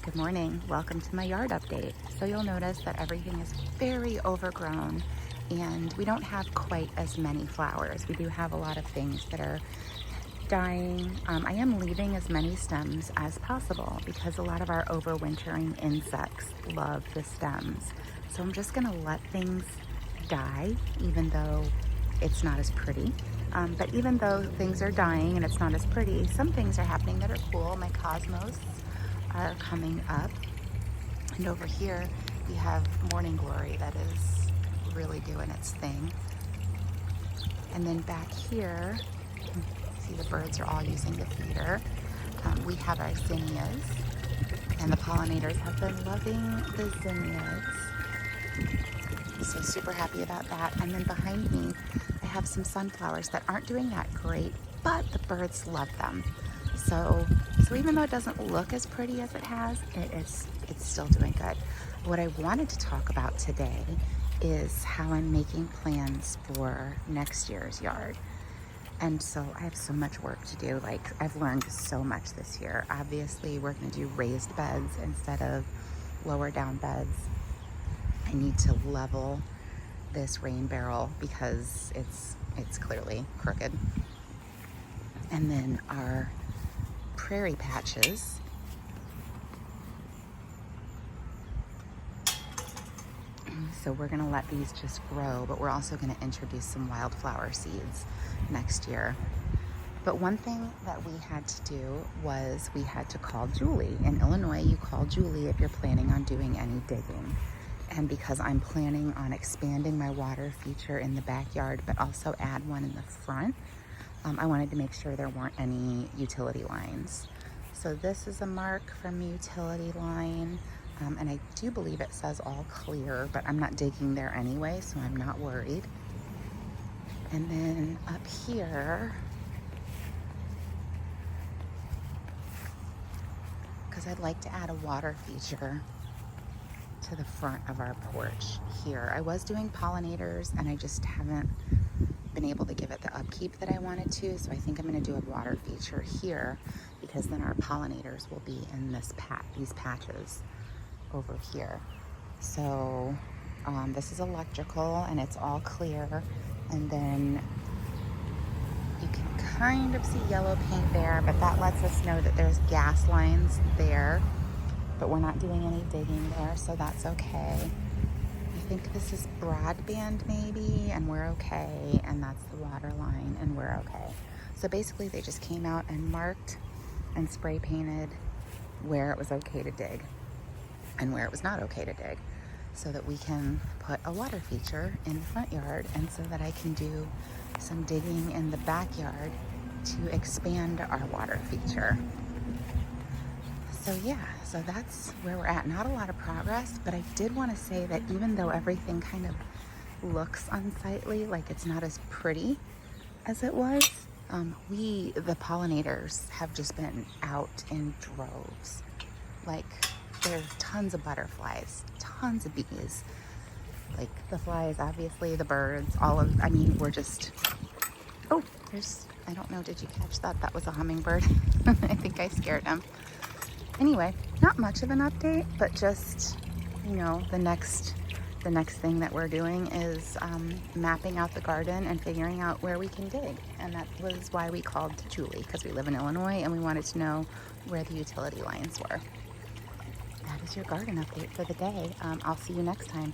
Good morning. Welcome to my yard update. So you'll notice that everything is very overgrown and we don't have quite as many flowers. We do have a lot of things that are dying. I am leaving as many stems as possible because a lot of our overwintering insects love the stems. So I'm just gonna let things die even though it's not as pretty. But even though things are dying and it's not as pretty, some things are happening that are cool. My cosmos are coming up. And over here, we have morning glory that is really doing its thing. And then back here, see the birds are all using the feeder. We have our zinnias, and the pollinators have been loving the zinnias. So super happy about that. And then behind me, I have some sunflowers that aren't doing that great, but the birds love them. So even though it doesn't look as pretty as it has, it's still doing good. What I wanted to talk about today is how I'm making plans for next year's yard. And so I have so much work to do. Like, I've learned so much this year. Obviously, we're gonna do raised beds instead of lower down beds. I need to level this rain barrel because it's clearly crooked. And then our prairie patches, so we're gonna let these just grow, but we're also gonna introduce some wildflower seeds next year. But one thing that we had to do was we had to call Julie. In Illinois, you call Julie if you're planning on doing any digging. And because I'm planning on expanding my water feature in the backyard, but also add one in the front, I wanted to make sure there weren't any utility lines. So this is a mark from utility line, and I do believe it says all clear, but I'm not digging there anyway, so I'm not worried. And then up here, because I'd like to add a water feature to the front of our porch here. I was doing pollinators and I just haven't been able to give it the upkeep that I wanted to, so I think I'm going to do a water feature here because then our pollinators will be in these patches over here. So this is electrical and it's all clear, and then you can kind of see yellow paint there, but that lets us know that there's gas lines there, but we're not doing any digging there, so that's okay. I think this is broadband maybe, and we're okay, and that's the water line, and we're okay. So basically they just came out and marked and spray painted where it was okay to dig and where it was not okay to dig, so that we can put a water feature in the front yard and so that I can do some digging in the backyard to expand our water feature. So yeah, so that's where we're at. Not a lot of progress, but I did want to say that even though everything kind of looks unsightly, like it's not as pretty as it was, the pollinators have just been out in droves. Like, there's tons of butterflies, tons of bees. Like the flies, obviously, the birds, we're just, oh, I don't know, did you catch that? That was a hummingbird. I think I scared him. Anyway, not much of an update, but just, the next thing that we're doing is mapping out the garden and figuring out where we can dig. And that was why we called Julie, because we live in Illinois and we wanted to know where the utility lines were. That is your garden update for the day. I'll see you next time.